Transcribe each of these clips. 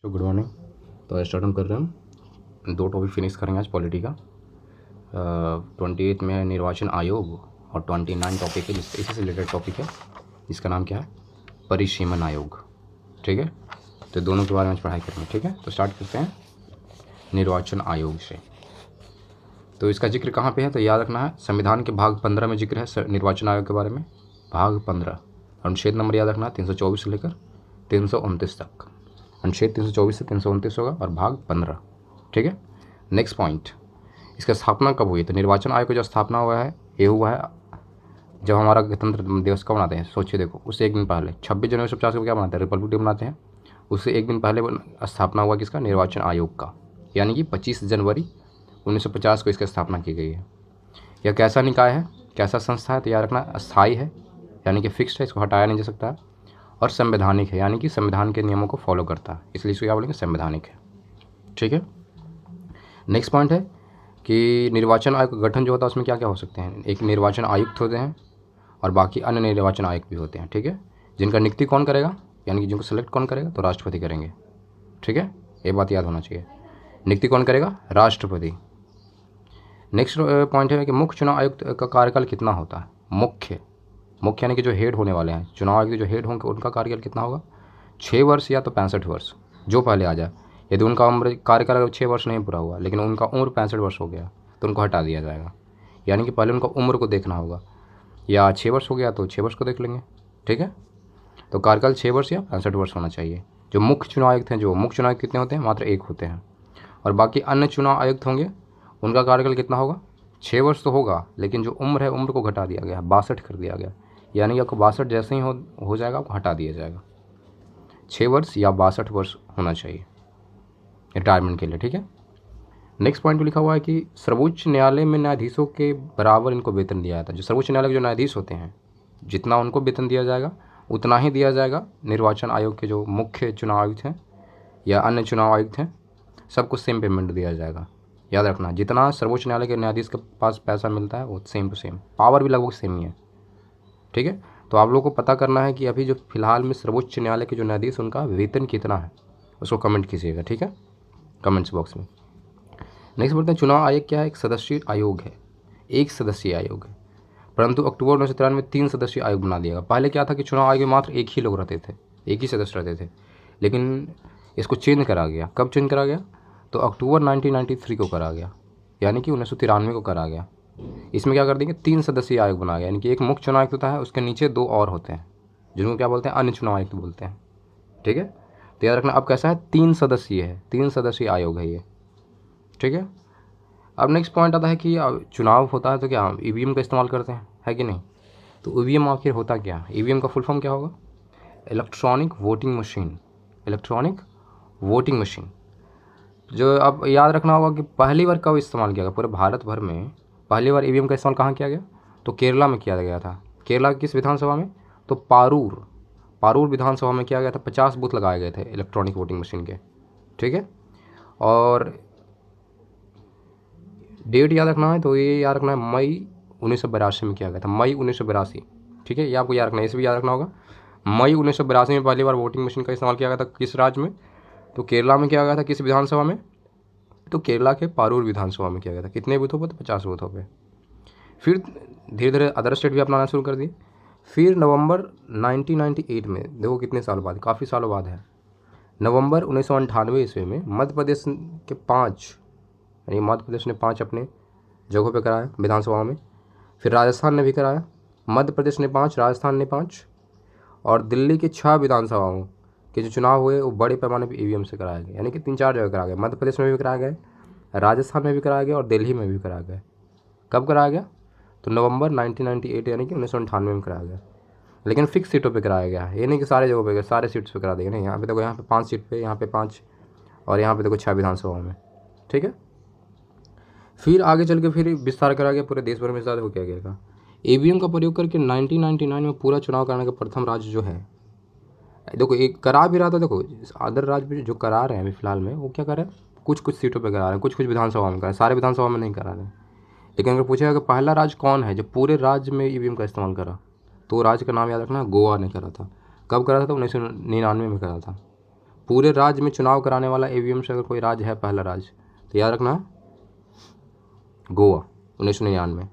तो good morning. तो start हम कर रहे हैं, 2 टॉपिक फिनिश करेंगे आज पॉलिटी का। 28 में है निर्वाचन आयोग और 29 टॉपिक है इसी से रिलेटेड टॉपिक है जिसका नाम क्या है, परिसीमन आयोग। ठीक है, तो दोनों के बारे में आज पढ़ाई करेंगे। ठीक है, तो स्टार्ट करते हैं निर्वाचन आयोग से। तो इसका जिक्र कहाँ पे है, तो याद रखना है संविधान के भाग 15 में जिक्र है निर्वाचन आयोग के बारे में। भाग 15 अनुच्छेद नंबर याद रखना है 324 से लेकर 329 तक। अनुच्छेद 324 से 329 होगा और भाग 15। ठीक है, नेक्स्ट पॉइंट, इसका स्थापना कब हुई, तो निर्वाचन आयोग की जो स्थापना हुआ है ये हुआ है जब हमारा गणतंत्र दिवस का मनाते हैं। सोचिए देखो, उससे एक दिन पहले 26 जनवरी 1950 को क्या मनाते हैं, रिपब्लिक डे मनाते हैं। उससे एक दिन पहले स्थापना हुआ किसका, निर्वाचन आयोग का, यानी कि 25 जनवरी 1950 को इसकी स्थापना की गई है। यह कैसा निकाय है, कैसा संस्था है, तो याद रखना अस्थायी है यानी कि फिक्स्ड है, इसको हटाया नहीं जा सकता है। और संवैधानिक है यानी कि संविधान के नियमों को फॉलो करता है, इसलिए इसको क्या बोलेंगे, संवैधानिक है। ठीक है, नेक्स्ट पॉइंट है कि निर्वाचन आयोग का गठन जो होता है उसमें क्या क्या हो सकते हैं। एक निर्वाचन आयुक्त होते हैं और बाकी अन्य निर्वाचन आयुक्त भी होते हैं। ठीक है, जिनका नियुक्ति कौन करेगा यानी कि जिनको सेलेक्ट कौन करेगा, तो राष्ट्रपति करेंगे। ठीक है, ये बात याद होना चाहिए, नियुक्ति कौन करेगा, राष्ट्रपति। नेक्स्ट पॉइंट है कि मुख्य चुनाव आयुक्त का कार्यकाल कितना होता है। मुख्य यानी कि जो हेड होने वाले हैं, चुनाव आयुक्त जो हेड होंगे उनका कार्यकाल कितना होगा, 6 वर्ष या तो 65 वर्ष, जो पहले आ जाए। यदि उनका उम्र कार्यकाल अगर 6 वर्ष नहीं पूरा हुआ लेकिन उनका उम्र 65 वर्ष हो गया तो उनको हटा दिया जाएगा। यानी कि पहले उनका उम्र को देखना होगा, या 6 वर्ष हो गया तो 6 वर्ष को देख लेंगे। ठीक है, तो कार्यकाल 6 वर्ष या 65 वर्ष होना चाहिए। जो मुख्य चुनाव आयुक्त हैं, जो मुख्य चुनाव आयुक्त कितने होते हैं, मात्र 1 होते हैं। और बाकी अन्य चुनाव आयुक्त होंगे उनका कार्यकाल कितना होगा, 6 वर्ष तो होगा लेकिन जो उम्र है उम्र को घटा दिया गया, 62 कर दिया गया। यानी कि आपको 62 जैसे ही हो जाएगा आपको हटा दिया जाएगा। 6 वर्ष या 62 वर्ष होना चाहिए रिटायरमेंट के लिए। ठीक है, नेक्स्ट पॉइंट में लिखा हुआ है कि सर्वोच्च न्यायालय में न्यायाधीशों के बराबर इनको वेतन दिया जाता है। जो सर्वोच्च न्यायालय के जो न्यायाधीश होते हैं जितना उनको वेतन दिया जाएगा उतना ही दिया जाएगा निर्वाचन आयोग के जो मुख्य चुनाव आयुक्त हैं या अन्य चुनाव आयुक्त हैं, सबको सेम पेमेंट दिया जाएगा। याद रखना, जितना सर्वोच्च न्यायालय के न्यायाधीश के पास पैसा मिलता है वो सेम टू सेम, पावर भी लगभग सेम ही है। ठीक है, तो आप लोगों को पता करना है कि अभी जो फिलहाल में सर्वोच्च न्यायालय के जो न्यायाधीश उनका वेतन कितना है, उसको कमेंट कीजिएगा। ठीक है, कमेंट्स बॉक्स में। नेक्स्ट बोलते हैं चुनाव आयोग क्या है, एक सदस्यीय आयोग है, एक सदस्यीय आयोग है। परंतु अक्टूबर 1993 में 3 सदस्यीय आयोग बना दिया गया। पहले क्या था कि चुनाव आयोग में मात्र एक ही लोग रहते थे, एक ही सदस्य रहते थे, लेकिन इसको चेंज करा गया। कब चेंज करा गया, तो अक्टूबर 1993 को करा गया, यानी कि 1993 को करा गया। इसमें क्या कर देंगे, 3 सदस्यीय आयोग बनाया गया, यानी कि एक मुख्य चुनाव आयुक्त होता है, उसके नीचे 2 और होते हैं जिनको क्या बोलते हैं, अन्य चुनाव आयुक्त बोलते हैं। ठीक है, तो याद रखना अब कैसा है, 3 सदस्यीय है, 3 सदस्यीय आयोग है ये। ठीक है, अब नेक्स्ट पॉइंट आता है कि चुनाव होता है तो क्या ईवीएम का इस्तेमाल करते हैं, है कि नहीं। तो ईवीएम आखिर होता क्या है, ईवीएम का फुल फॉर्म क्या होगा, electronic voting machine. Electronic voting machine, जो अब याद रखना होगा कि पहली बार कब इस्तेमाल किया गया, पूरे भारत भर में पहली बार ईवीएम का इस्तेमाल कहाँ किया गया, तो केरला में किया गया था। केरला की किस विधानसभा में, तो पारूर विधानसभा में किया गया था। 50 बूथ लगाए गए थे इलेक्ट्रॉनिक वोटिंग मशीन के। ठीक है, और डेट याद रखना है, तो ये याद रखना है मई 1982 में किया गया था, मई 1982। ठीक है, ये आपको याद रखना है, इसे भी याद रखना होगा। मई 1982 में पहली बार वोटिंग मशीन का इस्तेमाल किया गया था। किस राज्य में, तो केरला में किया गया था। किस विधानसभा में, तो केरला के पारूर विधानसभा में किया गया था। कितने बूथों पर, तो 50 बूथों पे। फिर धीरे धीरे अदर स्टेट भी अपनाना शुरू कर दिए। फिर नवंबर 1998 में, देखो कितने साल बाद, काफ़ी सालों बाद है, नवंबर 1998 ईस्वी में मध्य प्रदेश के 5, यानी मध्य प्रदेश ने 5 अपने जगहों पे कराया विधानसभा में। फिर राजस्थान ने भी कराया, मध्य प्रदेश ने 5, राजस्थान ने 5, और दिल्ली के 6 विधानसभाओं के जो चुनाव हुए वो बड़े पैमाने पर ईवीएम से कराया गया, यानी कि 3-4 जगह कराया गया। मध्य प्रदेश में भी कराया गया, राजस्थान में भी कराया गया और दिल्ली में भी कराया गया। कब कराया गया, तो नवंबर 1998 यानी कि 1998 में कराया गया। लेकिन फिक्स सीटों पे कराया गया, ये नहीं कि सारे जगहों पे, सारे सीट्स पे करा देंगे, नहीं। यहाँ पे देखो, यहाँ पे 5 सीट पे, यहाँ पे 5, और यहाँ पे देखो 6 विधानसभाओं में। ठीक है, फिर आगे चल के फिर विस्तार करा गया, पूरे देश भर में विस्तार हो क्या गया। ईवीएम का प्रयोग करके 1999 में पूरा चुनाव कराने का प्रथम राज्य जो है, देखो एक करा भी रहा था। देखो अदर राज्य भी जो करा रहे हैं अभी फिलहाल में, वो क्या कर रहे हैं, कुछ कुछ सीटों पे करा रहे हैं, कुछ कुछ विधानसभा में करा रहे हैं, सारे विधानसभा में नहीं करा रहे हैं। लेकिन अगर पूछेगा कि पहला राज्य कौन है जो पूरे राज्य में ईवीएम का इस्तेमाल करा, तो राज्य का नाम याद रखना, गोवा ने करा था। कब करा था, तो 1999 में करा था। पूरे राज्य में चुनाव कराने वाला ईवीएम से अगर कोई राज्य है, पहला राज्य, तो याद रखना है गोवा 1999।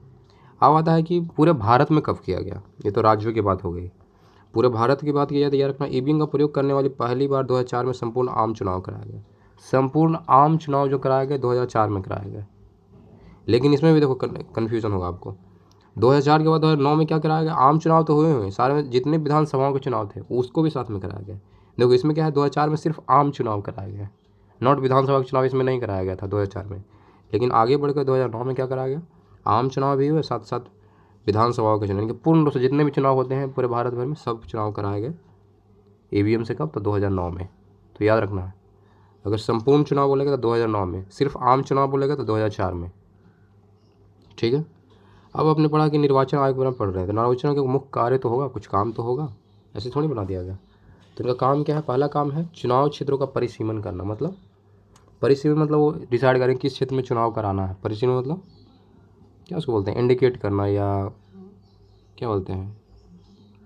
अब आता है कि पूरे भारत में कब किया गया, ये तो राज्यों की बात हो गई। पूरे भारत की बात की जाए तो याद रखना ईवीएम का प्रयोग करने वाली पहली बार 2004 में संपूर्ण आम चुनाव कराया गया। संपूर्ण आम चुनाव जो कराया गया 2004 में कराया गया। लेकिन इसमें भी देखो कन्फ्यूजन होगा आपको, 2004 के बाद 2009 में क्या कराया गया, आम चुनाव तो हुए सारे में, जितने विधानसभाओं के चुनाव थे उसको भी साथ में कराया गया। देखो इसमें क्या है, 2004 में सिर्फ आम चुनाव कराया गया, नॉट विधानसभा का चुनाव इसमें नहीं कराया गया था 2004 में। लेकिन आगे बढ़कर 2009 में क्या कराया गया, आम चुनाव भी हुए, साथ साथ विधानसभाओं के चुनाव, यानी कि पूर्ण रूप से जितने भी चुनाव होते हैं पूरे भारत भर में सब चुनाव कराए गए ईवीएम से। कब, तो 2009 में। तो याद रखना है, अगर संपूर्ण चुनाव बोलेगा तो 2009 में, सिर्फ आम चुनाव बोलेगा तो 2004 में। ठीक है। अब आपने पढ़ा कि निर्वाचन आयोग बना, पढ़ रहे हैं तो निर्वाचन आयोग का मुख्य कार्य तो होगा, कुछ काम तो होगा, ऐसे थोड़ी बना दिया गया। तो इनका काम क्या है, पहला काम है चुनाव क्षेत्रों का परिसीमन करना। मतलब परिसीमन मतलब वो डिसाइड करें किस क्षेत्र में चुनाव कराना है। परिसीमन मतलब क्या उसको बोलते हैं, इंडिकेट करना या क्या बोलते हैं,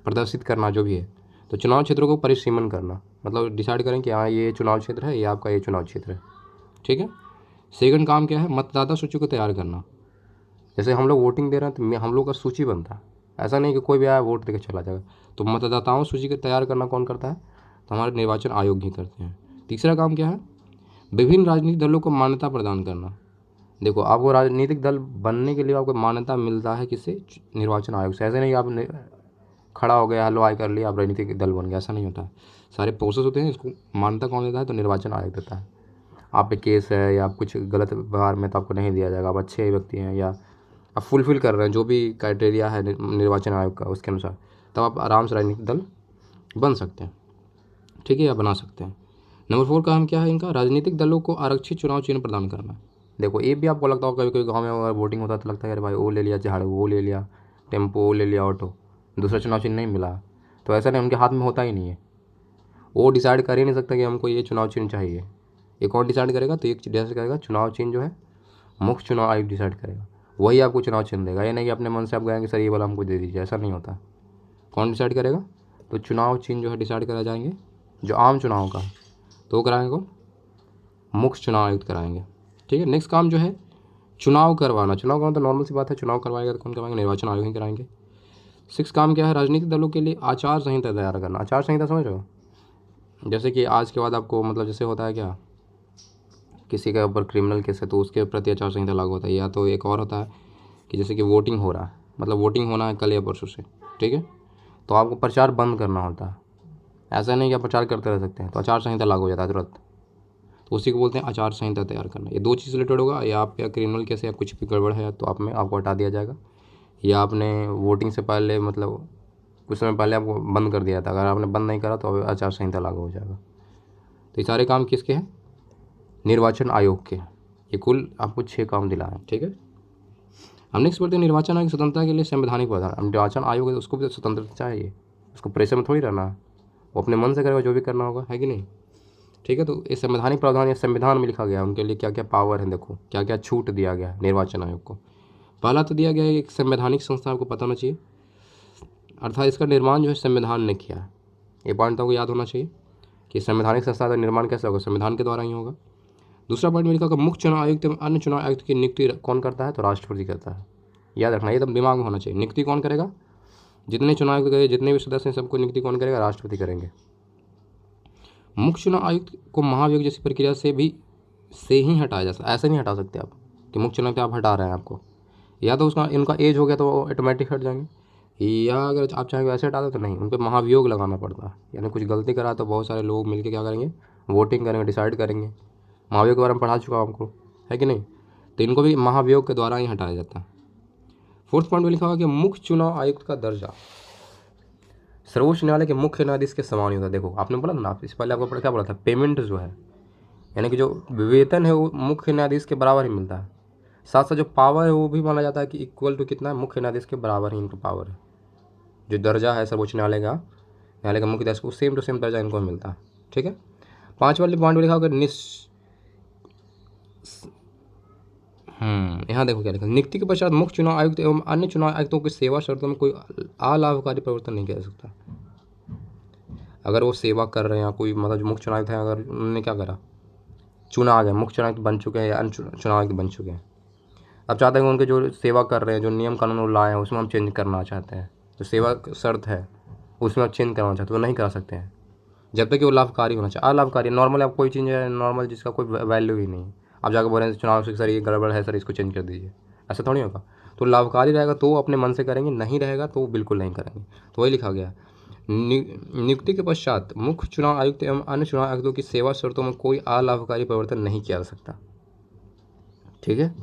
प्रदर्शित करना, जो भी है। तो चुनाव क्षेत्रों को परिसीमन करना मतलब डिसाइड करें कि हाँ ये चुनाव क्षेत्र है, ये आपका ये चुनाव क्षेत्र है। ठीक है। सेकंड काम क्या है, मतदाता सूची को तैयार करना। जैसे हम लोग वोटिंग दे रहे हैं तो हम लोग का सूची बनता है, ऐसा नहीं कि कोई भी आया वोट देकर चला जाएगा। तो मतदाताओं सूची को तैयार करना कौन करता है, तो हमारे निर्वाचन आयोग ही करते हैं। तीसरा काम क्या है, विभिन्न राजनीतिक दलों को मान्यता प्रदान करना। देखो आपको राजनीतिक दल बनने के लिए आपको मान्यता मिलता है किससे, निर्वाचन आयोग से। ऐसे नहीं आप खड़ा हो गया, हलवाई कर लिया, आप राजनीतिक दल बन गया, ऐसा नहीं होता है। सारे प्रोसेस होते हैं, इसको मान्यता कौन देता है, तो निर्वाचन आयोग देता है। आप पे केस है या आप कुछ गलत व्यवहार में, तो आपको नहीं दिया जाएगा। आप अच्छे व्यक्ति हैं या आप फुलफ़िल कर रहे हैं जो भी क्राइटेरिया है निर्वाचन आयोग का, उसके अनुसार, तब आप आराम से राजनीतिक दल बन सकते हैं। ठीक है, या बना सकते हैं। नंबर 4 काम क्या है इनका, राजनीतिक दलों को आरक्षित चुनाव चिन्ह प्रदान करना। देखो ये भी आपको लगता होगा कभी कभी गाँव में अगर वोटिंग होता है तो लगता है यार भाई वो ले लिया झाड़ू, वो ले लिया टेम्पो, वो ले लिया ऑटो, दूसरा चुनाव चिन्ह नहीं मिला। तो ऐसा नहीं, उनके हाथ में होता ही नहीं है, वो डिसाइड कर ही नहीं सकता कि हमको ये चुनाव चिन्ह चाहिए। ये कौन डिसाइड करेगा, तो एक डिसाइड करेगा चुनाव चिन्ह जो है मुख्य चुनाव आयोग डिसाइड करेगा, वही आपको चुनाव चिन्ह देगा। ये नहीं कि अपने मन से आप गएंगे सर ये वाला हमको दे दीजिए, ऐसा नहीं होता। कौन डिसाइड करेगा, तो चुनाव चिन्ह जो है डिसाइड करा जाएंगे जो आम चुनाव का, तो वो कराएंगे कौन, मुख्य चुनाव आयुक्त कराएंगे। ठीक है। नेक्स्ट काम जो है चुनाव करवाना। चुनाव करवाना तो नॉर्मल सी बात है, चुनाव करवाएगा तो कौन करवाएंगे, निर्वाचन आयोग ही कराएंगे। 6 काम क्या है, राजनीतिक दलों के लिए आचार संहिता तैयार करना। आचार संहिता समझ रहे हो, जैसे कि आज के बाद आपको मतलब जैसे होता है क्या, किसी के ऊपर क्रिमिनल केस है तो उसके प्रति आचार संहिता लागू होता है। या तो एक और होता है कि जैसे कि वोटिंग हो रहा है, मतलब वोटिंग होना है कल या परसों से, ठीक है, तो आपको प्रचार बंद करना होता है। ऐसा नहीं कि आप प्रचार करते रह सकते हैं, तो आचार संहिता लागू हो जाता है तुरंत। तो उसी को बोलते हैं आचार संहिता तैयार करना। ये 2 चीज़ रिलेटेड होगा, या आप या क्रिमिनल केस या कुछ भी गड़बड़ है तो आप में आपको हटा दिया जाएगा, या आपने वोटिंग से पहले मतलब कुछ समय पहले आपको बंद कर दिया था, अगर आपने बंद नहीं करा तो आचार संहिता लागू हो जाएगा। तो ये सारे काम किसके हैं, निर्वाचन आयोग के। ये कुल आपको 6 काम दिलाए। ठीक है। हम नेक्स्ट बढ़ते हैं निर्वाचन आयोग की स्वतंत्रता के लिए संवैधानिक प्रावधान। अब निर्वाचन आयोग है उसको भी तो स्वतंत्रता चाहिए, उसको प्रेशर में थोड़ी रहना है, वो अपने मन से करेगा जो भी करना होगा, है कि नहीं। ठीक है। तो ये संवैधानिक प्रावधान या संविधान में लिखा गया उनके लिए क्या क्या पावर है, देखो क्या क्या छूट दिया गया है निर्वाचन आयोग को। पहला तो दिया गया है एक संवैधानिक संस्था, आपको पता होना चाहिए, अर्थात इसका निर्माण जो है संविधान ने किया है। ये पॉइंट आपको याद होना चाहिए कि संवैधानिक संस्था का निर्माण कैसे होगा, संविधान के द्वारा ही होगा। दूसरा पॉइंट में लिखा होगा मुख्य चुनाव आयुक्त एवं अन्य चुनाव आयुक्त की नियुक्ति कौन करता है, तो राष्ट्रपति करता है। याद रखना, ये तो दिमाग में होना चाहिए। नियुक्ति कौन करेगा, जितने चुनाव आयुक्त करेंगे, जितने भी सदस्य हैं सबको नियुक्ति कौन करेगा, राष्ट्रपति करेंगे। मुख्य चुनाव आयुक्त को महाभियोग जैसी प्रक्रिया से ही हटाया जा सकता है। ऐसे नहीं हटा सकते आप कि मुख्य चुनाव पे आप हटा रहे हैं आपको, या तो उसका इनका एज हो गया तो वो ऑटोमेटिक हट जाएंगे, या अगर आप चाहेंगे वैसे हटा दो तो नहीं, उन पर महाभियोग लगाना पड़ता है। यानी कुछ गलती करा तो बहुत सारे लोग मिलकर क्या करेंगे, वोटिंग करेंगे, डिसाइड करेंगे। महाभियोग के बारे में पढ़ा चुका हूँ आपको, है कि नहीं। तो इनको भी महाभियोग के द्वारा ही हटाया जाता है। 4th पॉइंट में लिखा हुआ कि मुख्य चुनाव आयुक्त का दर्जा सर्वोच्च न्यायालय के मुख्य न्यायाधीश के समान ही होता है। देखो आपने बोला ना, इससे पहले आपको क्या बोला था, पेमेंट जो है यानी कि जो वेतन है वो मुख्य न्यायाधीश के बराबर ही मिलता है। साथ साथ जो पावर है वो भी माना जाता है कि इक्वल टू कितना है, मुख्य न्यायाधीश के बराबर ही इनका पावर है। जो दर्जा है सर्वोच्च न्यायालय का मुख्य न्यायाधीश को सेम टू सेम दर्जा इनको मिलता है। ठीक है। 5 वाले पॉइंट में लिखा होगा यहाँ देखो क्या लिखा, नियुक्ति के पश्चात मुख्य चुनाव आयुक्त एवं अन्य चुनाव आयुक्तों की सेवा शर्तों में कोई अलाभकारी परिवर्तन नहीं किया जा सकता। अगर वो सेवा कर रहे हैं या कोई मतलब जो मुख्य चुनाव आयुक्त है, अगर उन्होंने क्या करा, चुना आ गए, मुख्य चुनाव आयुक्त बन चुके हैं या अन्य चुनाव आयुक्त बन चुके हैं, अब चाहते हैं कि उनके जो सेवा कर रहे हैं, जो नियम कानून वो लाए हैं, उसमें हम चेंज करना चाहते हैं, जो सेवा शर्त है उसमें आप चेंज करना चाहते हैं, वो नहीं करा सकते हैं जब तक कि वो लाभकारी होना चाहिए। अलाभकारी नॉर्मल आप कोई चीज़ है नॉर्मल जिसका कोई वैल्यू ही नहीं है, आप जाकर बोल रहे हैं चुनाव से सर ये गड़बड़ है सर इसको चेंज कर दीजिए, ऐसा थोड़ी होगा। तो लाभकारी रहेगा तो अपने मन से करेंगे, नहीं रहेगा तो बिल्कुल नहीं करेंगे। तो वही लिखा गया, नियुक्ति के पश्चात मुख्य चुनाव आयुक्त एवं अन्य चुनाव आयुक्तों की सेवा शर्तों में कोई अलाभकारी परिवर्तन नहीं किया जा सकता। ठीक है।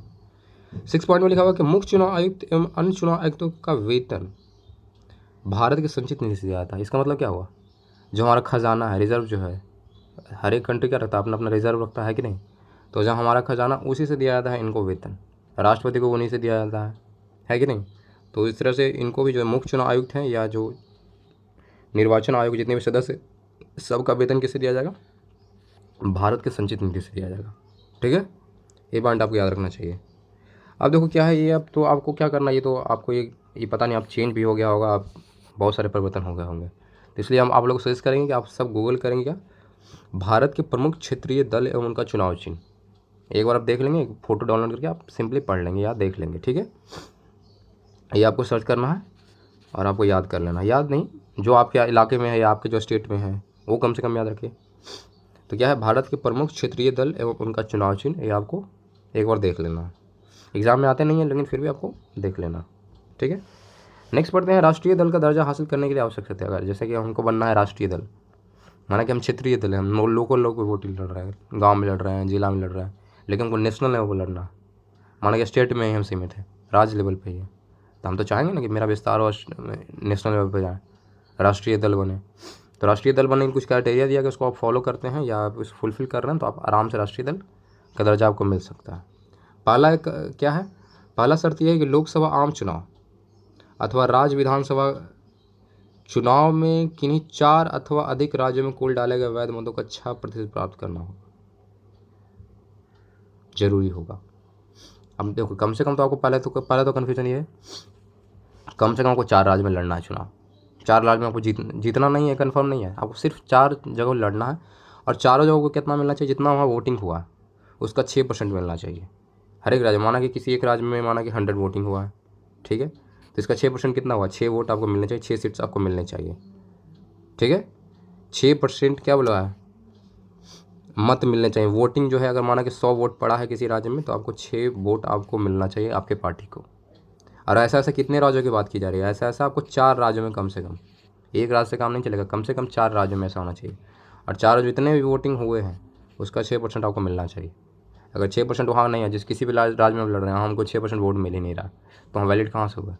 6 पॉइंट में लिखा हुआ कि मुख्य चुनाव आयुक्त एवं अन्य चुनाव आयुक्तों का वेतन भारत के संचित निधि से दिया जाता है। इसका मतलब क्या हुआ, जो हमारा खजाना है, रिजर्व जो है, हर एक कंट्री क्या रखता है, अपना अपना रिजर्व रखता है कि नहीं, तो जब हमारा खजाना उसी से दिया जाता है इनको वेतन, राष्ट्रपति को उन्हीं से दिया जाता है कि नहीं। तो इस तरह से इनको भी जो मुख्य चुनाव आयुक्त हैं या जो निर्वाचन आयोग जितने भी सदस्य, सबका वेतन किससे दिया जाएगा, भारत के संचित निधि से दिया जाएगा। ठीक है, ये पॉइंट आपको याद रखना चाहिए। अब देखो क्या है ये, अब तो आपको क्या करना है, ये तो आपको ये पता नहीं, आप चेंज भी हो गया होगा, आप बहुत सारे परिवर्तन हो गए होंगे, तो इसलिए हम आप लोग सजेस्ट करेंगे कि आप सब गूगल करेंगे क्या, भारत के प्रमुख क्षेत्रीय दल एवं उनका चुनाव चिन्ह, एक बार आप देख लेंगे, फोटो डाउनलोड करके आप सिंपली पढ़ लेंगे या देख लेंगे। ठीक है, ये आपको सर्च करना है और आपको याद कर लेना है, याद नहीं जो आपके इलाके में है या आपके जो स्टेट में है वो कम से कम याद रखिए। तो क्या है, भारत के प्रमुख क्षेत्रीय दल एवं उनका चुनाव चिन्ह, ये आपको एक बार देख लेना। एग्जाम में आते नहीं है लेकिन फिर भी आपको देख लेना। ठीक है, नेक्स्ट पढ़ते हैं, राष्ट्रीय दल का दर्जा हासिल करने के लिए आवश्यक है। अगर जैसे कि हमको बनना है राष्ट्रीय दल, माना कि हम क्षेत्रीय दल हैं, हम लोकल लोग वोट लड़ रहे हैं, गांव में लड़ रहे हैं, जिला में लड़ रहे हैं, लेकिन हमको नेशनल लेवल पर लड़ना, माना कि स्टेट में ही हम सीमित हैं, राज्य लेवल पे ही है, तो हम तो चाहेंगे ना कि मेरा विस्तार और नेशनल लेवल पर जाए, राष्ट्रीय दल बने। तो राष्ट्रीय दल बनने की कुछ क्राइटेरिया दिया कि उसको आप फॉलो करते हैं या आप उसको फुलफिल कर रहे हैं तो आप आराम से राष्ट्रीय दल का दर्जा आपको मिल सकता है। पहला क्या है, पहला शर्त यह है कि लोकसभा आम चुनाव अथवा राज्य विधानसभा चुनाव में किन्हीं 4 अथवा अधिक राज्यों में कुल डाले गए वैध मतों का 6% प्राप्त करना होगा, जरूरी होगा। अब देखो कम से कम तो आपको पहले तो कन्फ्यूजन ये है, कम से कम आपको 4 राज्य में लड़ना है चुनाव, 4 राज्य में आपको जीतना नहीं है, कन्फर्म नहीं है, आपको सिर्फ 4 जगह लड़ना है, और चारों जगहों को कितना मिलना चाहिए, जितना वहाँ वोटिंग हुआ है उसका 6% मिलना चाहिए हर एक राज्य। माना कि किसी एक राज्य में माना कि 100 वोटिंग हुआ है, ठीक है, तो इसका 6% कितना हुआ, 6 वोट आपको मिलने चाहिए, 6 सीट्स आपको मिलने चाहिए। ठीक है, 6% क्या बोला है, मत मिलने चाहिए। वोटिंग जो है, अगर माना कि 100 वोट पड़ा है किसी राज्य में तो आपको 6 वोट आपको मिलना चाहिए आपके पार्टी को। और ऐसा ऐसा कितने राज्यों की बात की जा रही है, ऐसा ऐसा आपको 4 राज्यों में कम से कम, एक राज्य से काम नहीं चलेगा, कम से कम 4 राज्यों में ऐसा होना चाहिए। और 4 जितने भी वोटिंग हुए हैं उसका 6% आपको मिलना चाहिए। अगर 6% वहाँ नहीं है, जिस किसी भी राज्य में लड़ रहे हैं, हमको 6% वोट मिल ही नहीं रहा, तो हम वैलिड कहाँ से होगा,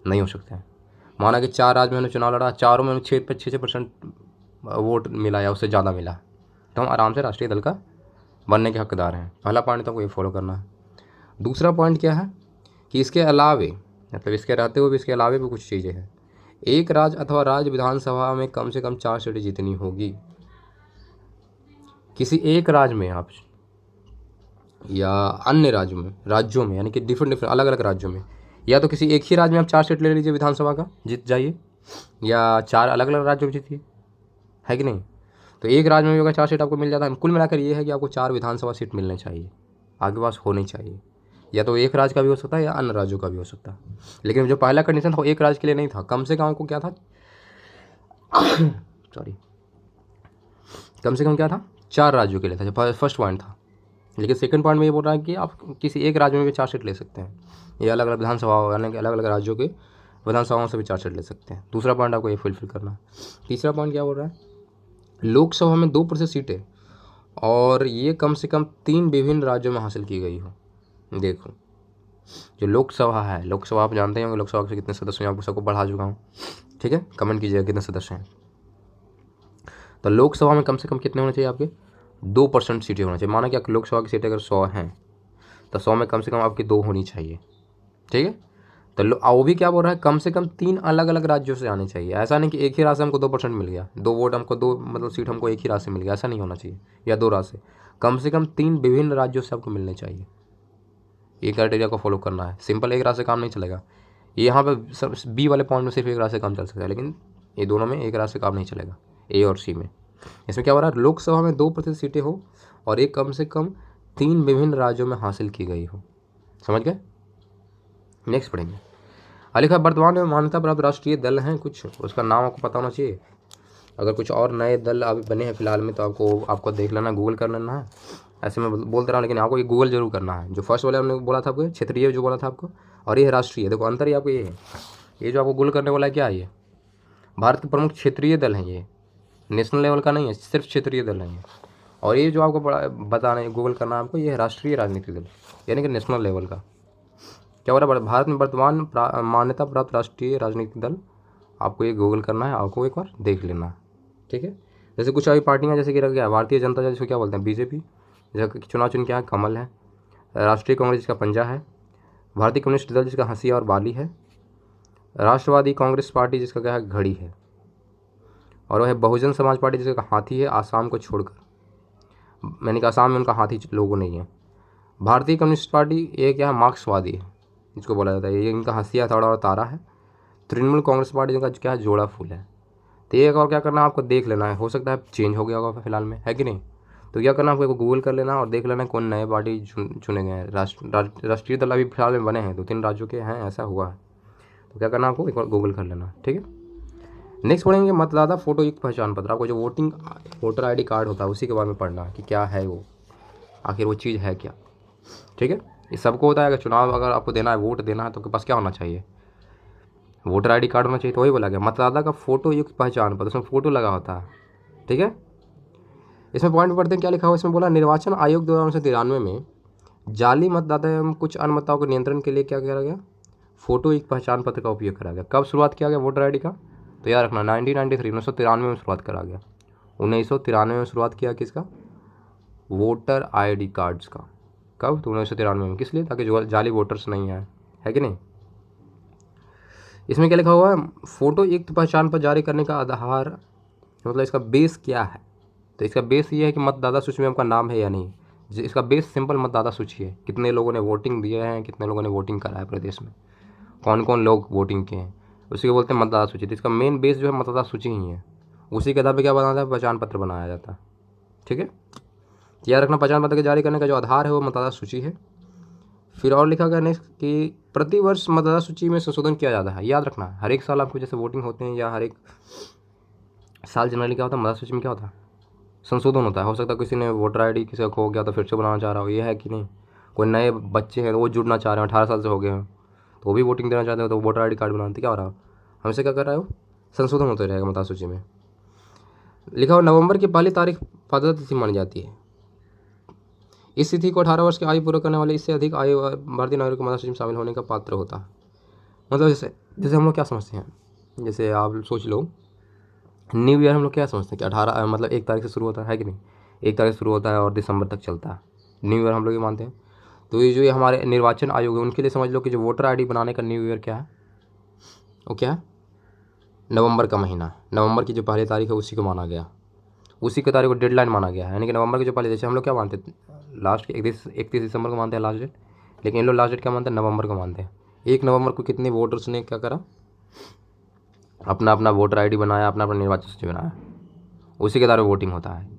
नहीं हो सकते हैं। माना कि 4 राज्य में उन्होंने चुनाव लड़ा, चारों में 6% वोट मिला या उससे ज़्यादा मिला, तो हम आराम से राष्ट्रीय दल का बनने के हकदार हैं। पहला पॉइंट तो आपको ये फॉलो करना है। दूसरा पॉइंट क्या है कि इसके अलावे, मतलब इसके रहते हुए भी इसके अलावे भी कुछ चीज़ें हैं। एक राज्य अथवा राज्य विधानसभा में कम से कम 4 सीटें जीतनी होगी। किसी एक राज्य में आप या अन्य राज्यों में यानी कि डिफरेंट अलग अलग राज्यों में, या तो किसी एक ही राज्य में आप 4 सीट ले लीजिए विधानसभा का, जीत जाइए, या 4 अलग अलग राज्यों में जीतिए, है कि नहीं। तो एक राज्य में भी अगर 4 सीट आपको मिल जाता है, कुल मिलाकर ये है कि आपको 4 विधानसभा सीट मिलने चाहिए, आपके पास होनी चाहिए, या तो एक राज्य का भी हो सकता है या अन्य राज्यों का भी हो सकता है। लेकिन जो पहला कंडीशन था वो एक राज्य के लिए नहीं था, कम से कम आपको क्या था सॉरी, कम से कम क्या था, 4 राज्यों के लिए था, जो फर्स्ट पॉइंट था। लेकिन सेकंड पॉइंट में ये बोल रहा है कि आप किसी एक राज्य में भी 4 सीट ले सकते हैं, ये अलग अलग विधानसभा यानी कि अलग अलग राज्यों के विधानसभाओं से भी 4 सीट ले सकते हैं। दूसरा पॉइंट आपको ये फुलफिल करना है। तीसरा पॉइंट क्या बोल रहा है, लोकसभा में 2% सीटें और ये कम से कम 3 विभिन्न राज्यों में हासिल की गई हो। देखो जो लोकसभा है, लोकसभा आप जानते हैं लोकसभा के कितने सदस्य हैं, आपको सबको पढ़ा चुका हूँ, ठीक है, कमेंट कीजिएगा कितने सदस्य हैं। तो लोकसभा में कम से कम कितने होने चाहिए आपके, 2% सीटें होना चाहिए। माना कि आपकी लोकसभा की सीटें अगर 100 हैं तो 100 में कम से कम आपकी 2 होनी चाहिए, ठीक है। तो वो भी क्या बोल रहा है, कम से कम 3 अलग अलग राज्यों से आने चाहिए। ऐसा नहीं कि एक ही राज्य से हमको 2% मिल गया, 2 वोट हमको 2 मतलब सीट हमको एक ही राज्य से मिल गया, ऐसा नहीं होना चाहिए, या 2 राज्य से, कम 3 विभिन्न राज्यों से आपको मिलने चाहिए। ये क्राइटेरिया को फॉलो करना है। सिंपल एक राज्य से काम नहीं चलेगा। ये यहाँ पे बी वाले पॉइंट में सिर्फ एक राज्य से काम चल सकता है, लेकिन ये दोनों में एक राज्य से काम नहीं चलेगा, ए और सी में। इसमें क्या हो रहा है, लोकसभा में 2% सीटें हो और एक कम से कम 3 विभिन्न राज्यों में हासिल की गई हो। समझ गए। नेक्स्ट पढ़ेंगे। लिखा वर्तमान में मान्यता प्राप्त राष्ट्रीय दल हैं कुछ, उसका नाम आपको पता होना चाहिए। अगर कुछ और नए दल अभी बने हैं फिलहाल में तो आपको देख लेना, गूगल कर लेना है। ऐसे मैं बोलते रहा लेकिन आपको ये गूगल जरूर करना है। जो फर्स्ट वाले हमने बोला था आपको क्षेत्रीय जो बोला था आपको, और ये है राष्ट्रीय। देखो अंतर ही आपको ये है, ये जो आपको गूगल करने वाला है क्या है, ये भारत के प्रमुख क्षेत्रीय दल हैं, ये नेशनल लेवल का नहीं है, सिर्फ क्षेत्रीय दल हैं ये। और ये जो आपको बताना है गूगल करना है आपको, ये है राष्ट्रीय राजनीतिक दल, यानी कि नेशनल लेवल का। क्या हो रहा है, भारत में वर्तमान मान्यता प्राप्त राष्ट्रीय राजनीतिक दल, आपको ये गूगल करना है, आपको एक बार देख लेना है, ठीक है। जैसे कुछ अभी पार्टियाँ जैसे कि रख गया भारतीय जनता दल, जिसको क्या बोलते हैं बीजेपी, जिसका चुनाव चिन्ह क्या है कमल है। राष्ट्रीय कांग्रेस जिसका पंजा है। भारतीय कम्युनिस्ट दल जिसका हंसिया और बाली है। राष्ट्रवादी कांग्रेस पार्टी जिसका क्या है घड़ी है। और वह है बहुजन समाज पार्टी जिसका हाथी है, आसाम को छोड़कर, यानी कि आसाम में उनका हाथी लोगो नहीं है। भारतीय कम्युनिस्ट पार्टी ये क्या है मार्क्सवादी है जिसको बोला जाता है, ये इनका हंसिया थोड़ा और तारा है। तृणमूल कांग्रेस पार्टी जिनका क्या है जोड़ा फूल है। तो ये और क्या करना है आपको देख लेना है, हो सकता है चेंज हो गया होगा फिलहाल में, है कि नहीं। तो क्या करना है आपको गूगल कर लेना और देख लेना कौन नए पार्टी चुने गए हैं। राष्ट्रीय दल अभी फिलहाल में बने हैं, 2-3 राज्यों के हैं, ऐसा हुआ है। तो क्या करना आपको एक बार गूगल कर लेना, ठीक है। नेक्स्ट पढ़ेंगे मतदाता फोटो युक्त पहचान पत्र। आपको जो वोटर ID कार्ड होता है उसी के बारे में पढ़ना है कि क्या है वो, आखिर वो चीज़ है क्या, ठीक है। ये सबको होता है, अगर चुनाव अगर आपको देना है, वोट देना है तो आपके पास क्या होना चाहिए, वोटर ID कार्ड होना चाहिए। तो वही बोला गया मतदाता का फोटो युक्त पहचान पत्र, उसमें फ़ोटो लगा होता है, ठीक है। इसमें पॉइंट पढ़ते हैं क्या लिखा हुआ, इसमें बोला निर्वाचन आयोग द्वारा 1993 में जाली मतदाता एवं कुछ अन्य मतदाताओं के नियंत्रण के लिए क्या किया गया, फोटो युक्त पहचान पत्र का उपयोग करा गया। कब शुरुआत किया गया वोटर ID का, तो याद रखना 1993 में शुरुआत करा गया। 1993 में शुरुआत किया किसका, वोटर ID कार्ड्स का। कब, तो 1993 में। किस लिए, ताकि जो जाली वोटर्स नहीं आए, है कि नहीं। इसमें क्या लिखा हुआ है, फोटो युक्त पहचान पर जारी करने का आधार, मतलब इसका बेस क्या है। तो इसका बेस ये है कि मतदाता सूची में आपका नाम है या नहीं। इसका बेस सिंपल मतदाता सूची है, कितने लोगों ने वोटिंग दिए हैं, कितने लोगों ने वोटिंग करा है प्रदेश में, कौन कौन लोग वोटिंग किए हैं, उसी को बोलते हैं मतदाता सूची। तो इसका मेन बेस जो है मतदाता सूची ही है, उसी के आधार पर क्या बनाता है, पहचान पत्र बनाया जाता है, ठीक है। याद रखना पहचान पत्र के जारी करने का जो आधार है वो मतदाता सूची है। फिर और लिखा गया नेक्स्ट कि प्रतिवर्ष मतदाता सूची में संशोधन किया जाता है। याद रखना हर एक साल आपको जैसे वोटिंग होते हैं या हर एक साल जनरली क्या होता है, मतदाता सूची में क्या होता है, संशोधन होता है। हो सकता है किसी ने वोटर ID किसी का खो गया तो फिर से बनाना चाह रहा हो, ये है कि नहीं। कोई नए बच्चे हैं तो वो जुड़ना चाह रहे हैं, 18 साल से हो गए हैं तो वो भी वोटिंग देना चाहते हो, तो वोटर ID कार्ड बनाते क्या हो रहा है, हमसे क्या कर रहा है वो, संशोधन होता रहेगा मतदाता सूची में। लिखा हुआ नवंबर की पहली तारीख मतदाता तिथि मानी जाती है। इस तिथि को 18 वर्ष की आयु पूरा करने वाले इससे अधिक आयु भारतीय नागरिक को मतदाता सूची में शामिल होने का पात्र होता है। मतलब जैसे हम लोग क्या समझते हैं, जैसे आप सोच लो न्यू ईयर हम लोग क्या समझते हैं कि 18 मतलब 1 तारीख से शुरू होता है कि नहीं, 1 तारीख से शुरू होता है और दिसंबर तक चलता है, न्यू ईयर हम लोग ये मानते हैं। तो ये जो ये हमारे निर्वाचन आयोग है उनके लिए समझ लो कि जो वोटर ID बनाने का न्यू ईयर क्या है, वो क्या है, नवंबर का महीना, नवंबर की जो पहली तारीख है उसी को माना गया, उसी की तारीख को डेडलाइन माना गया है। यानी कि नवंबर की जो पहले, जैसे हम लोग क्या मानते हैं लास्ट 31 दिसंबर को मानते हैं लास्ट डेट, लेकिन इन लोग लास्ट डेट क्या मानते हैं, नवंबर को मानते हैं। 1 नवंबर को कितने वोटर्स ने क्या करा, अपना अपना वोटर ID बनाया, अपना अपना निर्वाचन सूची बनाया, उसी के द्वारा वोटिंग होता है।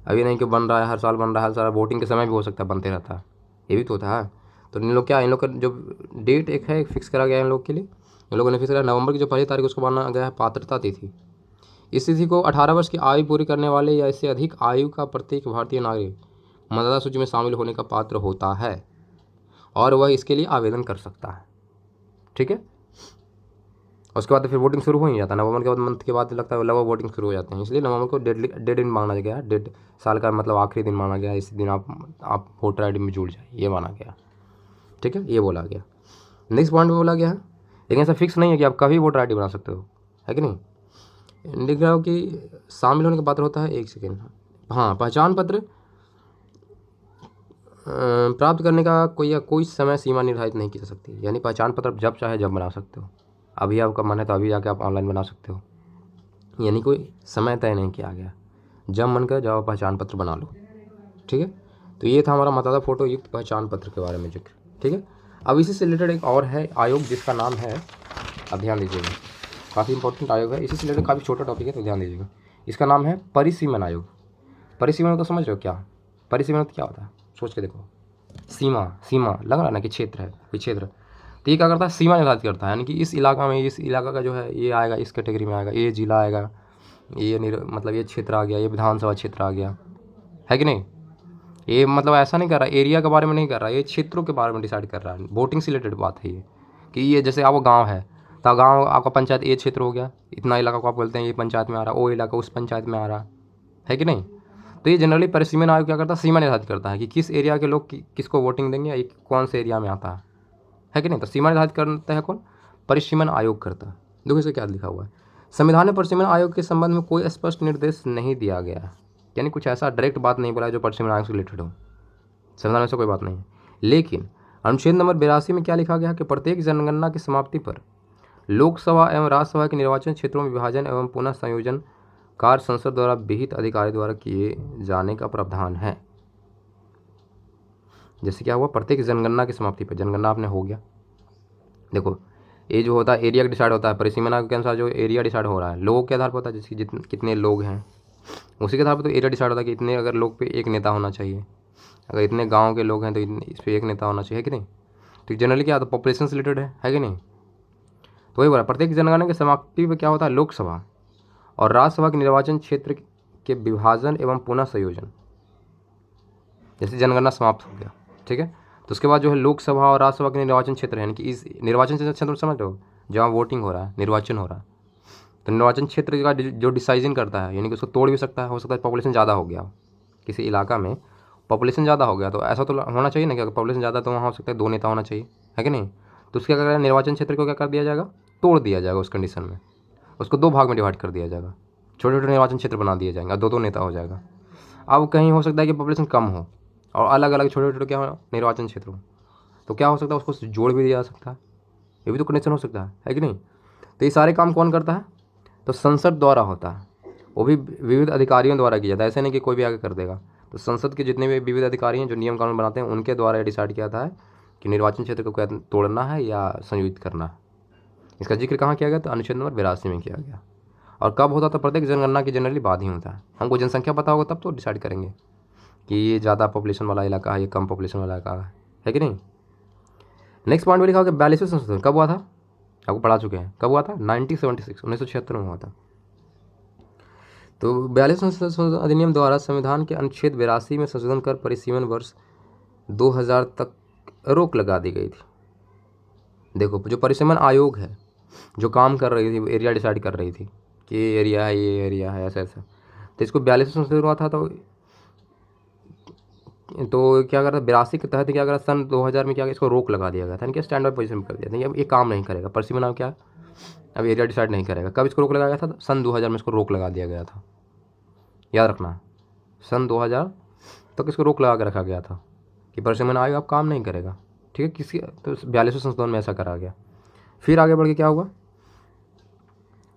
अभी नहीं कि बन रहा है हर साल बन रहा है, हर साल वोटिंग के समय भी हो सकता है बनते रहता है, ये भी तो होता है। तो इन लोग क्या, इन लोग का जो डेट एक है फिक्स करा गया है इन लोग के लिए, इन लोगों ने फिक्स करा नवंबर की जो पहली तारीख उसको माना गया है पात्रता तिथि। इस तिथि को 18 वर्ष की आयु पूरी करने वाले या इससे अधिक आयु का प्रत्येक भारतीय नागरिक मतदाता सूची में शामिल होने का पात्र होता है और वह इसके लिए आवेदन कर सकता है, ठीक है। उसके बाद फिर वोटिंग शुरू हो ही जाता है, नवंबर के बाद मंथ के बाद लगता है लगभग वोटिंग शुरू हो जाते हैं। इसलिए नवंबर को डेड दिन माना गया, डेड साल का मतलब आखिरी दिन माना गया, इस दिन आप वोटर ID में जुड़ जाए, ये माना गया, ठीक है, ये बोला गया। नेक्स्ट पॉइंट में बोला गया है, लेकिन ऐसा फिक्स नहीं है कि आप कभी वोटर ID बना सकते हो, है कि नहीं। लिख रहा हो कि शामिल होने का पात्र होता है, 1 सेकेंड, हाँ, पहचान पत्र प्राप्त करने का कोई समय सीमा निर्धारित नहीं की जा सकती। यानी पहचान पत्र जब चाहे जब बना सकते हो, अभी आपका मन है तो अभी जाके आप ऑनलाइन बना सकते हो, यानी कोई समय तय नहीं किया गया, जब मन करे जब पहचान पत्र बना लो, ठीक है। तो ये था हमारा मतदाता फोटो युक्त पहचान पत्र के बारे में जिक्र, ठीक है। अब इसी से रिलेटेड एक और है आयोग जिसका नाम है, अब ध्यान दीजिएगा, काफ़ी इंपॉर्टेंट आयोग है, इसी से रिलेटेड काफ़ी छोटा टॉपिक है तो ध्यान दीजिएगा। इसका नाम है परिसीमन आयोग। परिसीमन तो समझ रहे हो क्या? परिसीमन तो क्या होता है, सोच के देखो। सीमा, सीमा लग रहा है ना कि क्षेत्र है, कोई क्षेत्र। तो ये क्या करता है, सीमा निर्धारित करता है, यानी कि इस इलाका में, इस इलाका का जो है ये आएगा, इस कैटेगरी में आएगा, ये जिला आएगा, ये मतलब ये क्षेत्र आ गया, ये विधानसभा क्षेत्र आ गया, है कि नहीं। ये मतलब ऐसा नहीं कर रहा, एरिया के बारे में नहीं कर रहा, ये क्षेत्रों के बारे में डिसाइड कर रहा है। वोटिंग से रिलेटेड बात है ये, कि ये जैसे आपका गाँव है तो गाँव आपका पंचायत ये क्षेत्र हो गया, इतना इलाका को आप बोलते हैं ये पंचायत में आ रहा है, वो इलाका उस पंचायत में आ रहा है कि नहीं। तो ये जनरली परिसीमन आयोग क्या करता है, सीमा निर्धारित करता है कि किस एरिया के लोग किसको वोटिंग देंगे, या कौन से एरिया में आता है कि नहीं। तो सीमा निर्धारित करता है कौन, परिसीमन आयोग करता है। देखो इसे क्या लिखा हुआ है, संविधान में परिसीमन आयोग के संबंध में कोई स्पष्ट निर्देश नहीं दिया गया है, यानी कुछ ऐसा डायरेक्ट बात नहीं बोला है जो परिसीमन आयोग से रिलेटेड हो। संविधान में से कोई बात नहीं है। लेकिन अनुच्छेद नंबर 82 में क्या लिखा गया है कि प्रत्येक जनगणना की समाप्ति पर लोकसभा एवं राज्यसभा के निर्वाचन क्षेत्रों में विभाजन एवं पुनः संयोजन कार्य संसद द्वारा विहित अधिकारी द्वारा किए जाने का प्रावधान है। जैसे क्या हुआ, प्रत्येक जनगणना की समाप्ति पर, जनगणना आपने हो गया, देखो ये जो होता है एरिया डिसाइड होता है, परिसीमन आयोग के अनुसार जो एरिया डिसाइड हो रहा है लोगों के आधार पर होता है, जैसे कितने लोग हैं उसी के आधार पर तो एरिया डिसाइड होता है कि इतने अगर लोग पे एक नेता होना चाहिए, अगर इतने गांव के लोग हैं तो इस पर एक नेता होना चाहिए, कि नहीं। तो जनरली क्या होता है, पॉपुलेशन से रिलेटेड है कि नहीं। तो वही बोला, प्रत्येक जनगणना की समाप्ति पर क्या होता है, लोकसभा और राज्यसभा के निर्वाचन क्षेत्र के विभाजन एवं पुनः संयोजन। जैसे जनगणना समाप्त हो गया, ठीक है, तो उसके बाद जो है लोकसभा और राज्यसभा के निर्वाचन क्षेत्र है, यानी कि इस निर्वाचन क्षेत्र समझ रहे हो, जहाँ वोटिंग हो रहा है, निर्वाचन हो रहा है, तो निर्वाचन क्षेत्र का जो डिसाइजन करता है, यानी कि उसको तोड़ भी सकता है, हो सकता है पॉपुलेशन ज़्यादा हो गया, किसी इलाका में पॉपुलेशन ज़्यादा हो गया, तो ऐसा तो होना चाहिए ना कि अगर पॉपुलेशन ज़्यादा तो वहाँ हो सकता है 2 नेता होना चाहिए, है कि नहीं। तो उसके अगर निर्वाचन क्षेत्र को क्या कर दिया जाएगा, तोड़ दिया जाएगा उस कंडीशन में, उसको 2 भाग में डिवाइड कर दिया जाएगा, छोटे छोटे निर्वाचन क्षेत्र बना दिए जाएंगे, 2 नेता हो जाएगा। अब कहीं हो सकता है कि पॉपुलेशन कम हो और अलग अलग छोटे छोटे क्या हो निर्वाचन क्षेत्र हो, तो क्या हो सकता है, उसको जोड़ भी दिया जा सकता है, ये भी तो कंडीशन हो सकता है कि नहीं। तो ये सारे काम कौन करता है, तो संसद द्वारा होता है, वो भी विविध अधिकारियों द्वारा किया जाता है, ऐसे नहीं कि कोई भी आगे कर देगा। तो संसद के जितने भी विविध अधिकारी हैं जो नियम कानून बनाते हैं उनके द्वारा डिसाइड किया जाता है कि निर्वाचन क्षेत्र को क्या तोड़ना है या संयोजित करना है। इसका जिक्र कहाँ किया गया, तो अनुच्छेद नंबर 82 में किया गया। और कब होता, तो प्रत्येक जनगणना की जनरली बाद ही होता है। हमको जनसंख्या पता होगा तब तो डिसाइड करेंगे कि ये ज़्यादा पॉपुलेशन वाला इलाका है, ये कम पॉपुलेशन वाला इलाका है कि नहीं। नेक्स्ट पॉइंट में लिखा होगा 42वें संशोधन कब हुआ था, आपको पढ़ा चुके हैं, कब हुआ था, 1976 में हुआ था। तो 42वें संशोधन अधिनियम द्वारा संविधान के अनुच्छेद 82 में संशोधन कर परिसीमन वर्ष 2000 तक रोक लगा दी गई थी। देखो जो परिसीमन आयोग है जो काम कर रही थी, एरिया डिसाइड कर रही थी कि ये एरिया है, ये एरिया है, ऐसा ऐसा, तो इसको 42वें संशोधन हुआ था। तो क्या करा, 82 के तहत क्या करा, सन 2000 में क्या इसको रोक लगा दिया गया था, यानी कि स्टैंड बाय पोजीशन कर दिया था, अब ये काम नहीं करेगा, परिसीमन आयोग क्या अब एरिया डिसाइड नहीं करेगा। कब इसको रोक लगाया गया था, सन 2000 में इसको रोक लगा दिया गया था, याद रखना, सन 2000 तक इसको रोक लगा के रखा गया था कि परिसीमन आयोग अब काम नहीं करेगा, ठीक है। किसी तो 42वें संशोधन में ऐसा करा गया। फिर आगे बढ़ के क्या हुआ,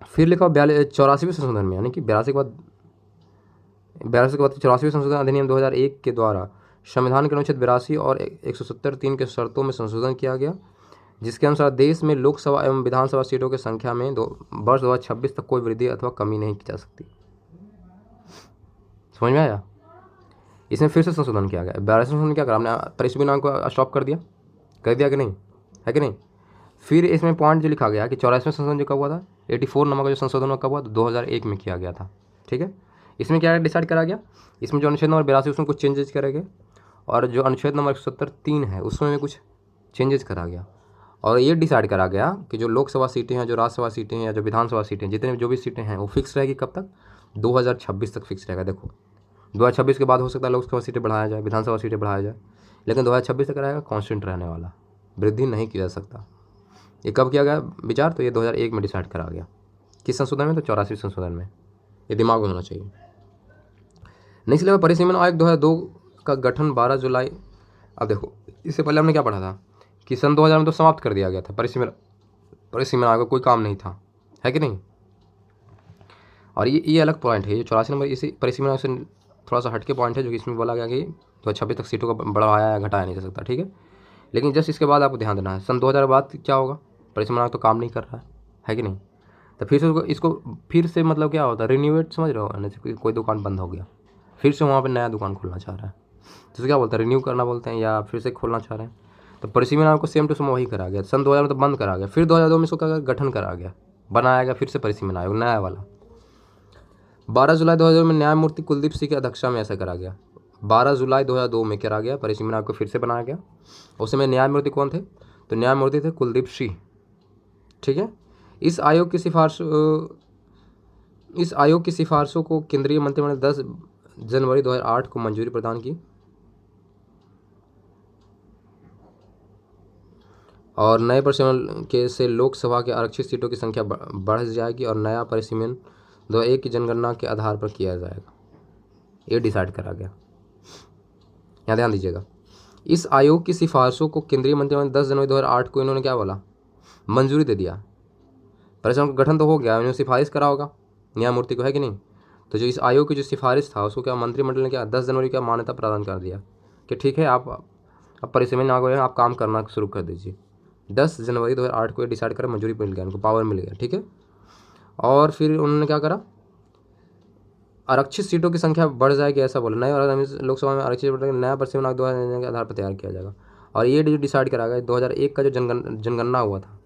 फिर लिखा 84वें संशोधन में, यानी कि 82 के बाद 84वें संशोधन अधिनियम 2001 के द्वारा संविधान के अनुच्छेद 82 और 170(3) के शर्तों में संशोधन किया गया, जिसके अनुसार देश में लोकसभा एवं विधानसभा सीटों की संख्या में वर्ष 2026 तक कोई वृद्धि अथवा कमी नहीं की जा सकती। समझ में आया। इसमें फिर से संशोधन किया गया। 82वें संशोधन क्या करा, हमने परिसीमन आयोग को स्टॉप कर दिया कि नहीं, है कि नहीं। फिर इसमें पॉइंट जो लिखा गया कि 84वें संशोधन जो कब हुआ था, 84 नंबर का जो संशोधन हुआ कब हुआ, तो 2001 में किया गया था, ठीक है। इसमें क्या डिसाइड करा गया, इसमें जो अनुच्छेद नंबर 82 उसमें कुछ चेंजेस करेंगे, और जो अनुच्छेद नंबर 170(3) है उसमें भी कुछ चेंजेस करा गया। और ये डिसाइड करा गया कि जो लोकसभा सीटें हैं, जो राज्यसभा सीटें हैं, या जो विधानसभा सीटें, जितने जो भी सीटें हैं वो फिक्स रहेगी कब तक, 2026 तक फिक्स रहेगा। देखो 2026 के बाद हो सकता है लोकसभा सीटें बढ़ाया जाए, विधानसभा सीटें बढ़ाया जाए, लेकिन 2026 तक रहेगा कांस्टेंट रहने वाला, वृद्धि नहीं की जा सकता। ये कब किया गया विचार, तो ये 2001 में डिसाइड करा गया। किस संशोधन में, तो 84वें संशोधन में, ये दिमाग में होना चाहिए। नेक्स्ट लेवल परिसीमन आयोग 2002 का गठन 12 जुलाई। अब देखो इससे पहले हमने क्या पढ़ा था कि सन 2000 में तो समाप्त कर दिया गया था परिसीमन आयोग, कोई काम नहीं था, है कि नहीं। और ये अलग पॉइंट है, ये 84 नंबर इसी परिसीमन आयोग से थोड़ा सा हटके पॉइंट है, जो कि इसमें बोला गया कि 2026 तक सीटों को बढ़ाया या घटाया नहीं जा सकता, ठीक है। लेकिन जस्ट इसके बाद आपको ध्यान देना है, सन 2000 बाद क्या होगा, परिसीमन आयोग तो काम नहीं कर रहा है कि नहीं। तो फिर से इसको फिर से मतलब क्या होता है, रिन्यूएट, समझ रहे हो, यानी कोई दुकान बंद हो गया, फिर से वहाँ पे नया दुकान खोलना चाह रहा है, तो क्या बोलते हैं, रिन्यू करना बोलते हैं, या फिर से खोलना चाह रहे हैं। तो परिसीमन आयोग को सेम टू सेम वही करा गया। सन 2000 में तो बंद करा गया, फिर 2002 में इसको क्या गठन करा गया, बनाया गया फिर से परिसीमन आयोग नया वाला। 12 जुलाई 2002 में न्यायमूर्ति कुलदीप सिंह की अध्यक्षता में ऐसा करा गया। 12 जुलाई 2002 में करा गया, परिसीमन आयोग को फिर से बनाया गया। उसमें न्यायमूर्ति कौन थे, तो न्यायमूर्ति थे कुलदीप सिंह। ठीक है। इस आयोग की सिफारिशों को केंद्रीय मंत्रिमंडल 10 जनवरी 2008 को मंजूरी प्रदान की, और नए परिसीमन के से लोकसभा के आरक्षित सीटों की संख्या बढ़ जाएगी और नया परिसीमन 2001 की जनगणना के आधार पर किया जाएगा, ये डिसाइड करा गया। यहाँ ध्यान दीजिएगा, इस आयोग की सिफारिशों को केंद्रीय मंत्रिमंडल 10 जनवरी 2008 को इन्होंने क्या बोला, मंजूरी दे दिया। परिसीमन का गठन तो हो गया, इन्होंने सिफारिश करा होगा न्यायमूर्ति को, है कि नहीं। तो जो इस आयोग की जो सिफारिश था उसको क्या मंत्रिमंडल ने क्या 10 जनवरी का मान्यता प्रदान कर दिया कि ठीक है, आप अब परिसीमन आयोग है, आप काम करना शुरू कर दीजिए। 10 जनवरी 2008 को ये डिसाइड करा, मंजूरी मिल गया, उनको पावर मिल गया। ठीक है। और फिर उन्होंने क्या करा, आरक्षित सीटों की संख्या बढ़ जाएगी ऐसा बोला, नए और लोकसभा में आरक्षित सीटों नया परिसीमन आयोग 2000 के आधार पर तैयार किया जाएगा। और ये जो डिसाइड करा गया 2001 का जो जनगणना हुआ था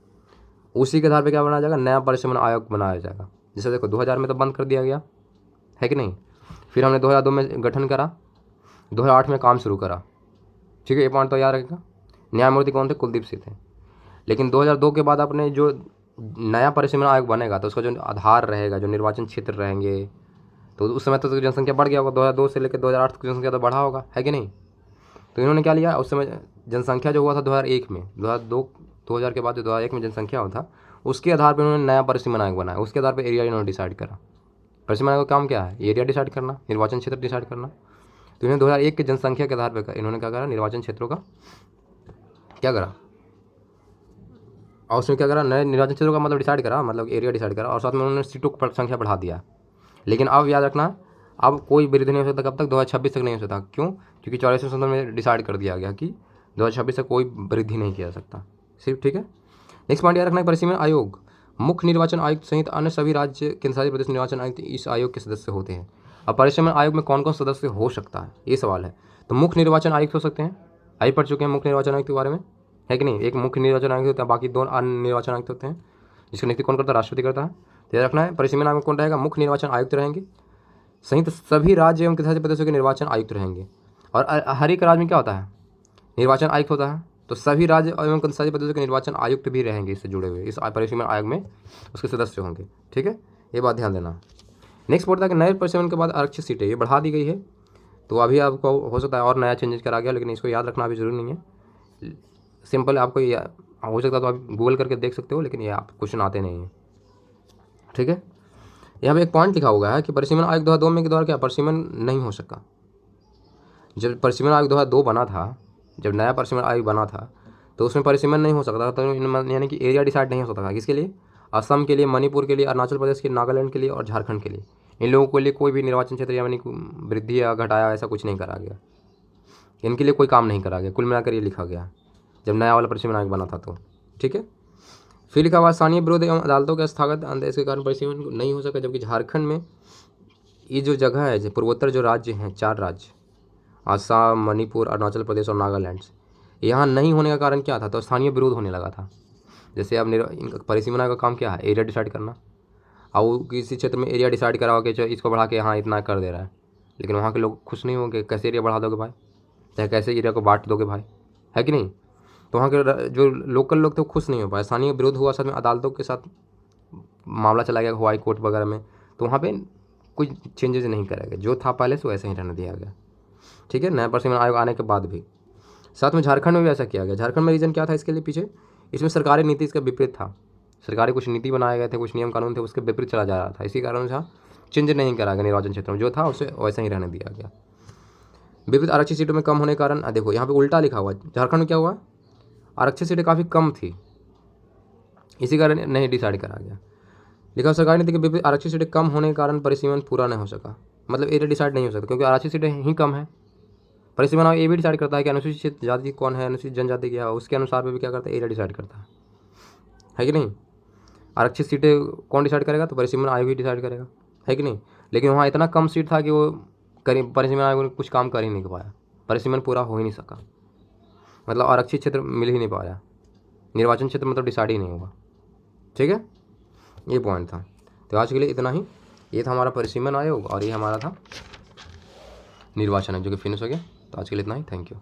उसी के आधार पर क्या बनाया जाएगा, नया परिसीमन आयोग बनाया जाएगा। जैसे देखो 2000 में तो बंद कर दिया गया, है कि नहीं, फिर हमने 2002 में गठन करा, 2008 में काम शुरू करा। ठीक है, ये पॉइंट तो याद रखेगा। न्यायमूर्ति कौन थे, कुलदीप सिंह थे। लेकिन 2002 के बाद अपने जो नया परिसीमन आयोग बनेगा तो उसका जो आधार रहेगा, जो निर्वाचन क्षेत्र रहेंगे, तो उस समय तो जनसंख्या बढ़ गया होगा, 2002 से लेकर 2008 तक जनसंख्या तो बढ़ा होगा, है कि नहीं। तो इन्होंने क्या लिया, उस समय जनसंख्या जो हुआ था 2001 में, 2000 के बाद जो 2001 में जनसंख्या हुआ था उसके आधार पर उन्होंने नया परिसीमन आयोग बनाया, उसके आधार पर एरिया इन्होंने डिसाइड करा। परिसीमन आयोग का काम क्या है, एरिया डिसाइड करना, निर्वाचन क्षेत्र डिसाइड करना। तो इन्होंने 2001 की जनसंख्या के आधार पर इन्होंने क्या करा, निर्वाचन क्षेत्रों का क्या करा, और उसमें क्या करा, नए निर्वाचन क्षेत्रों का मतलब डिसाइड करा, मतलब एरिया डिसाइड करा, और साथ में उन्होंने सीटों की संख्या बढ़ा दिया। लेकिन अब याद रखना, अब कोई वृद्धि नहीं हो सकता, कब तक, 2026 तक नहीं हो सकता। क्यों, क्योंकि 44वें संशोधन में डिसाइड कर दिया गया कि 2026 तक कोई वृद्धि नहीं किया जा सकता सिर्फ। ठीक है। नेक्स्ट पॉइंट याद रखना, परिसीमन आयोग मुख्य निर्वाचन आयुक्त सहित अन्य सभी राज्य केंद्रशासित प्रदेश निर्वाचन आयुक्त इस आयोग के सदस्य होते हैं। अब परिसीमन आयोग में कौन कौन सदस्य हो सकता है, ये सवाल है। तो मुख्य निर्वाचन आयुक्त हो सकते हैं, आइए पढ़ चुके हैं मुख्य निर्वाचन आयुक्त के बारे में, है कि नहीं। एक मुख्य निर्वाचन आयुक्त होता है, बाकी 2 अन्य निर्वाचन आयुक्त होते हैं, जिसकी नियुक्ति कौन करता है, राष्ट्रपति करता है। तो याद रखना है, परिसीमन आयोग में कौन रहेगा, मुख्य निर्वाचन आयुक्त रहेंगे, सहित सभी राज्य एवं केंद्रशासित प्रदेशों के निर्वाचन आयुक्त रहेंगे। और हर एक राज्य में क्या होता है, निर्वाचन आयुक्त होता है, तो सभी राज्य एवं केंद्रशासित प्रदेशों के निर्वाचन आयुक्त भी रहेंगे इससे जुड़े हुए, इस परिसीमन आयोग में उसके सदस्य होंगे। ठीक है, ये बात ध्यान देना। नेक्स्ट पॉइंट था कि नए परिसीमन के बाद आरक्षित सीटें ये बढ़ा दी गई है, तो अभी आपको हो सकता है और नया चेंजेस करा गया, लेकिन इसको याद रखना अभी जरूरी नहीं है, सिंपल आपको ये हो सकता है तो आप गूगल करके देख सकते हो, लेकिन ये आप क्वेश्चन आते नहीं हैं। ठीक है। यहाँ पे एक पॉइंट लिखा हुआ है कि परिसीमन आयोग 2002 में के द्वारा क्या परिसीमन नहीं हो सका। जब परिसीमन आयोग 2002 बना था, जब नया परिसीमन आयोग बना था, तो उसमें परिसीमन नहीं हो सकता था, तो यानी कि एरिया डिसाइड नहीं हो सकता था। किसके लिए, असम के लिए, मणिपुर के लिए, अरुणाचल प्रदेश के, नागालैंड के लिए और झारखंड के लिए, इन लोगों के लिए कोई भी निर्वाचन क्षेत्र यानी वृद्धि या घटाया ऐसा कुछ नहीं करा गया, इनके लिए कोई काम नहीं करा गया। कुल मिलाकर ये लिखा गया जब नया वाला परिसीमन आयोग बना था तो। ठीक है। फिर लिखा हुआ स्थानीय विरोध एवं अदालतों के स्थगित आदेश के कारण परिसीमन नहीं हो सका, जबकि झारखंड में ये जो जगह है, जो पूर्वोत्तर जो राज्य हैं, 4 राज्य, असम, मणिपुर, अरुणाचल प्रदेश और नागालैंड, यहाँ नहीं होने का कारण क्या था, तो स्थानीय विरोध होने लगा था। जैसे अब इनका परिसीमन आयोग का काम क्या है, एरिया डिसाइड करना। और किसी क्षेत्र में एरिया डिसाइड करा हो कि इसको बढ़ा के हाँ इतना कर दे रहा है, लेकिन वहाँ के लोग खुश नहीं होंगे, कैसे एरिया बढ़ा दोगे भाई, चाहे कैसे एरिया को बांट दोगे भाई, है कि नहीं। तो वहाँ के जो लोकल लोग थे वो खुश नहीं हो पाए, स्थानीय विरोध हुआ, साथ में अदालतों के साथ मामला चला गया हाई कोर्ट वगैरह में, तो वहाँ पे कुछ चेंजेस नहीं करा गया, जो था पहले से वैसे ही रहने दिया गया। ठीक है, नया परिसीमन आयोग आने के बाद भी। साथ में झारखंड में भी ऐसा किया गया। झारखंड में रीज़न क्या था इसके लिए पीछे, इसमें सरकारी नीति इसका विपरीत था, सरकारी कुछ नीति बनाए गए थे, कुछ नियम कानून थे, उसके विपरीत चला जा रहा था, इसी कारण से चेंज नहीं करा गया, निर्वाचन क्षेत्र में जो था उसे वैसे ही रहने दिया गया। विविध आरक्षित सीटों में कम होने के कारण, देखो यहाँ पे उल्टा लिखा हुआ है, झारखंड में क्या हुआ, आरक्षित सीटें काफ़ी कम थी, इसी कारण नहीं डिसाइड करा गया। लिखा सरकारी नीति के विपरीत आरक्षित सीटें कम होने के कारण परिसीमन पूरा नहीं हो सका, मतलब एरिया डिसाइड नहीं हो सकता क्योंकि आरक्षित सीटें ही कम है। परिसीमन आयोग ये भी डिसाइड करता है कि अनुसूचित जाति कौन है, अनुसूचित जनजाति क्या है, उसके अनुसार भी क्या करता है, एरिया डिसाइड करता है कि नहीं। आरक्षित सीटें कौन डिसाइड करेगा? तो परिसीमन आयोग ही डिसाइड करेगा, है कि नहीं। लेकिन वहाँ इतना कम सीट था कि वो परिसीमन आयोग ने कुछ काम कर ही नहीं पाया, परिसीमन पूरा हो ही नहीं सका, मतलब आरक्षित क्षेत्र मिल ही नहीं पाया, निर्वाचन क्षेत्र मतलब डिसाइड ही नहीं होगा। ठीक है, ये पॉइंट था। तो आज के लिए इतना ही। ये था हमारा परिसीमन आयोग और ये हमारा था निर्वाचन आयोग, जो कि फिनिश हो गया। तो आज के लिए इतना ही। Thank you.